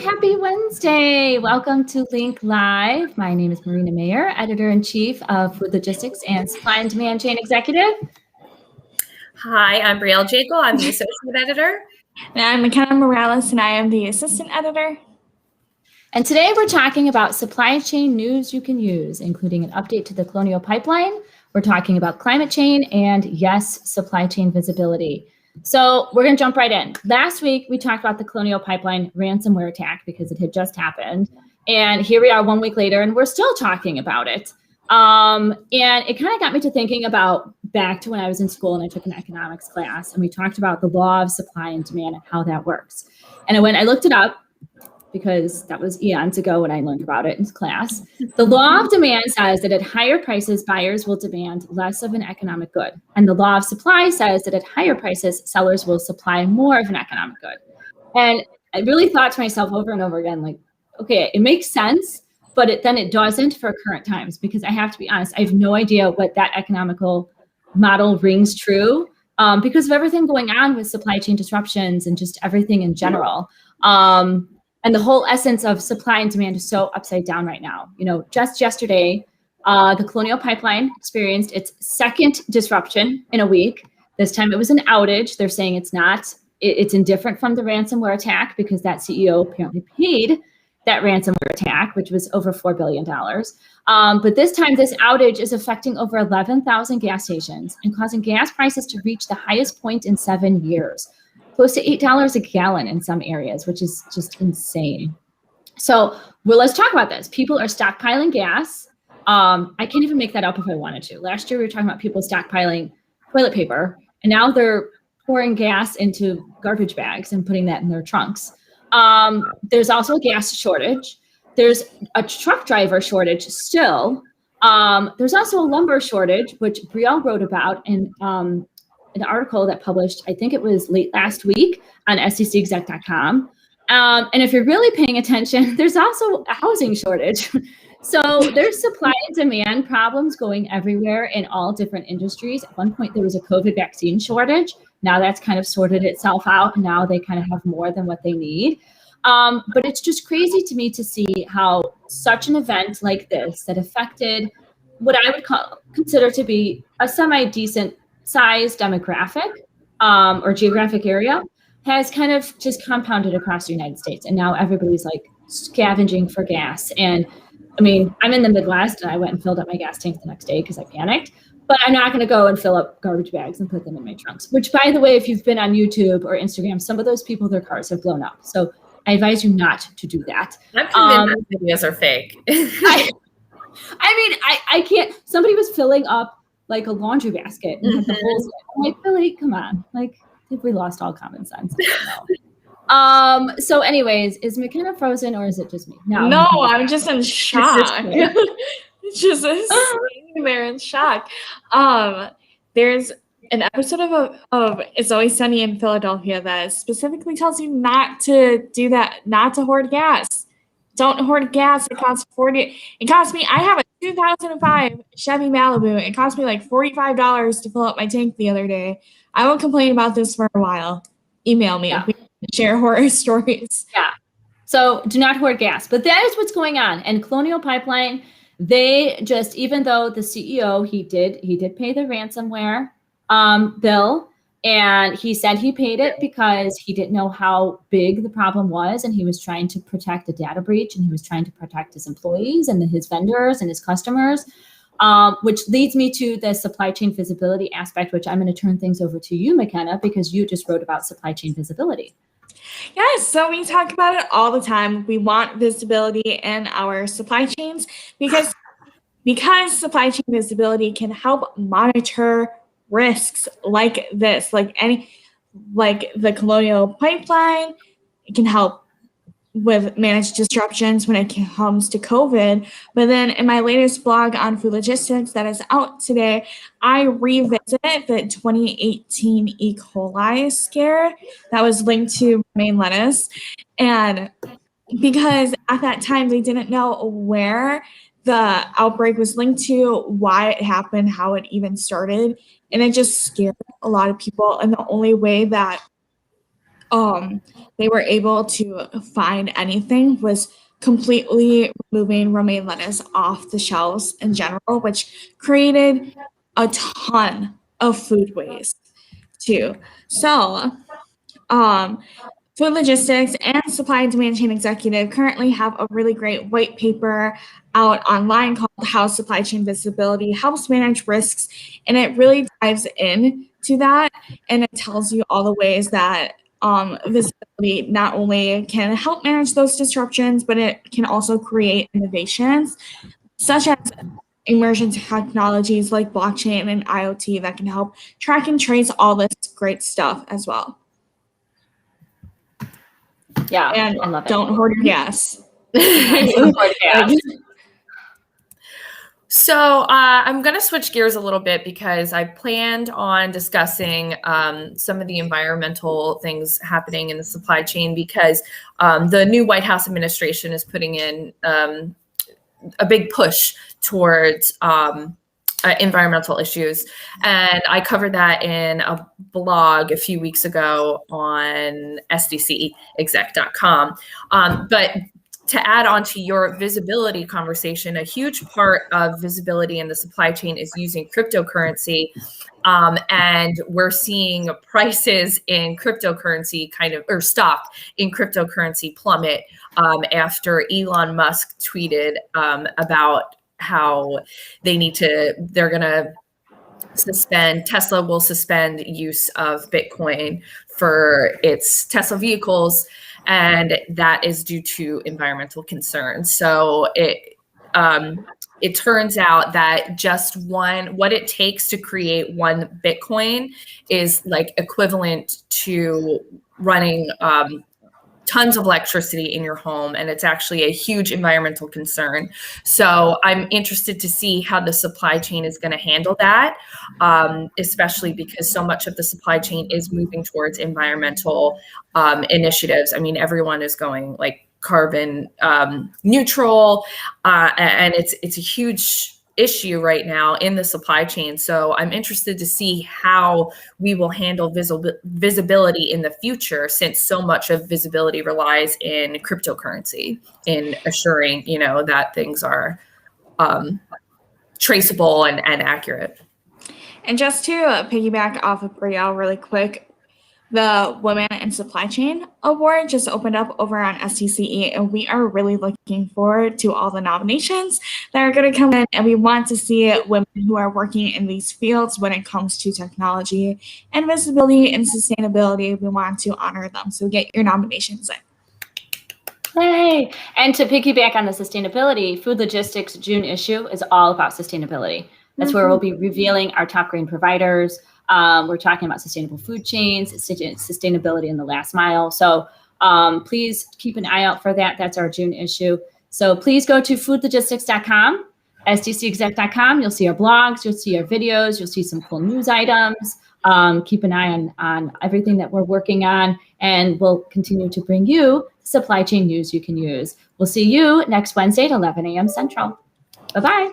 Happy Wednesday. Welcome to Link Live. My name is Marina Mayer, Editor-in-Chief of Food Logistics and Supply and Demand Chain Executive. Hi, I'm Brielle Jaekel. I'm the Associate Editor. And I'm Mackenna Morales, and I am the Assistant Editor. And today we're talking about supply chain news you can use, including an update to the Colonial pipeline. We're talking about climate change and, yes, supply chain visibility. So we're going to jump right in. Last week, we talked about the Colonial pipeline ransomware attack because it had just happened. And here we are 1 week later, and we're still talking about it. And it kind of got me to thinking about back to when I was in school and I took an economics class, and we talked about the law of supply and demand and how that works. And I looked it up because that was eons ago when I learned about it in class. The law of demand says that at higher prices, buyers will demand less of an economic good. And the law of supply says that at higher prices, sellers will supply more of an economic good. And I really thought to myself over and over again, like, okay, it makes sense, but then it doesn't for current times, because I have to be honest, I have no idea what that economical model rings true because of everything going on with supply chain disruptions and just everything in general. And the whole essence of supply and demand is so upside down right now. You know, just yesterday, the Colonial pipeline experienced its second disruption in a week. This time it was an outage. They're saying it's indifferent from the ransomware attack because that CEO apparently paid that ransomware attack, which was over $4 billion. But this time, this outage is affecting over 11,000 gas stations and causing gas prices to reach the highest point in 7 years. Close to $8 a gallon in some areas, which is just insane. So, let's talk about this. People are stockpiling gas. I can't even make that up if I wanted to. Last year, we were talking about people stockpiling toilet paper, and now they're pouring gas into garbage bags and putting that in their trunks. There's also a gas shortage. There's a truck driver shortage still. There's also a lumber shortage, which Brielle wrote about in an article that published, I think it was late last week on scexec.com. And if you're really paying attention, there's also a housing shortage. So there's supply and demand problems going everywhere in all different industries. At one point, there was a COVID vaccine shortage. Now that's kind of sorted itself out. Now they kind of have more than what they need. But it's just crazy to me to see how such an event like this that affected what I would consider to be a semi-decent size demographic or geographic area has kind of just compounded across the United States. And now everybody's like scavenging for gas. And I mean, I'm in the Midwest and I went and filled up my gas tank the next day because I panicked. But I'm not going to go and fill up garbage bags and put them in my trunks, which, by the way, if you've been on YouTube or Instagram, some of those people, their cars have blown up. So I advise you not to do that. I'm convinced those videos are fake. I can't. Somebody was filling up like a laundry basket and had the holes in it. I'm like, Billy, come on. Like, if we lost all common sense. So anyways, is Mackenna frozen or is it just me? No, I'm just in shock. Just sitting there in shock. There's an episode of It's Always Sunny in Philadelphia that specifically tells you not to do that, not to hoard gas. Don't hoard gas. It costs me, I have a 2005 Chevy Malibu. It cost me like $45 to fill up my tank the other day. I will complain about this for a while. Email me if we share horror stories. Yeah. So do not hoard gas. But that is what's going on. And Colonial Pipeline, they just, even though the CEO, he did pay the ransomware bill, and he said he paid it because he didn't know how big the problem was, and he was trying to protect a data breach, and he was trying to protect his employees and his vendors and his customers, which leads me to the supply chain visibility aspect, which I'm going to turn things over to you, Mackenna, because you just wrote about supply chain visibility. Yes, so we talk about it all the time. We want visibility in our supply chains because supply chain visibility can help monitor risks like this, like the Colonial pipeline. It can help with managed disruptions when it comes to COVID. But then in my latest blog on food logistics that is out today, I revisit the 2018 E. coli scare that was linked to romaine lettuce. And because at that time they didn't know where the outbreak was linked to, why it happened, how it even started. And it just scared a lot of people. And the only way that they were able to find anything was completely removing romaine lettuce off the shelves in general, which created a ton of food waste too. So, Food Logistics and Supply and Demand Chain Executive currently have a really great white paper out online called How Supply Chain Visibility Helps Manage Risks. And it really dives into that, and it tells you all the ways that visibility not only can help manage those disruptions, but it can also create innovations such as emerging technologies like blockchain and IoT that can help track and trace all this great stuff as well. Yeah, And I love it. don't hoard your gas. So I'm going to switch gears a little bit because I planned on discussing some of the environmental things happening in the supply chain because the new White House administration is putting in a big push towards environmental issues. And I covered that in a blog a few weeks ago on sdcexec.com. But to add on to your visibility conversation, a huge part of visibility in the supply chain is using cryptocurrency. And we're seeing prices in cryptocurrency or stock in cryptocurrency plummet after Elon Musk tweeted about how they're going to Tesla will suspend use of Bitcoin for its Tesla vehicles. And that is due to environmental concerns. So it turns out that what it takes to create one Bitcoin is like equivalent to running tons of electricity in your home, and it's actually a huge environmental concern. So I'm interested to see how the supply chain is going to handle that, especially because so much of the supply chain is moving towards environmental initiatives. I mean, everyone is going like carbon neutral, and it's a huge issue right now in the supply chain. So I'm interested to see how we will handle visibility in the future, since so much of visibility relies in cryptocurrency, in assuring, that things are traceable and accurate. And just to piggyback off of Brielle really quick, the Women in Supply Chain Award just opened up over on STCE, and we are really looking forward to all the nominations that are going to come in, and we want to see women who are working in these fields when it comes to technology and visibility and sustainability. We want to honor them, so get your nominations in. Hey, and to piggyback on the sustainability, Food Logistics June issue is all about sustainability. That's where we'll be revealing our top grain providers. We're talking about sustainable food chains, sustainability in the last mile. So please keep an eye out for that. That's our June issue. So please go to foodlogistics.com, sdcexec.com. You'll see our blogs, you'll see our videos, you'll see some cool news items. Keep an eye on everything that we're working on, and we'll continue to bring you supply chain news you can use. We'll see you next Wednesday at 11 a.m. Central. Bye-bye.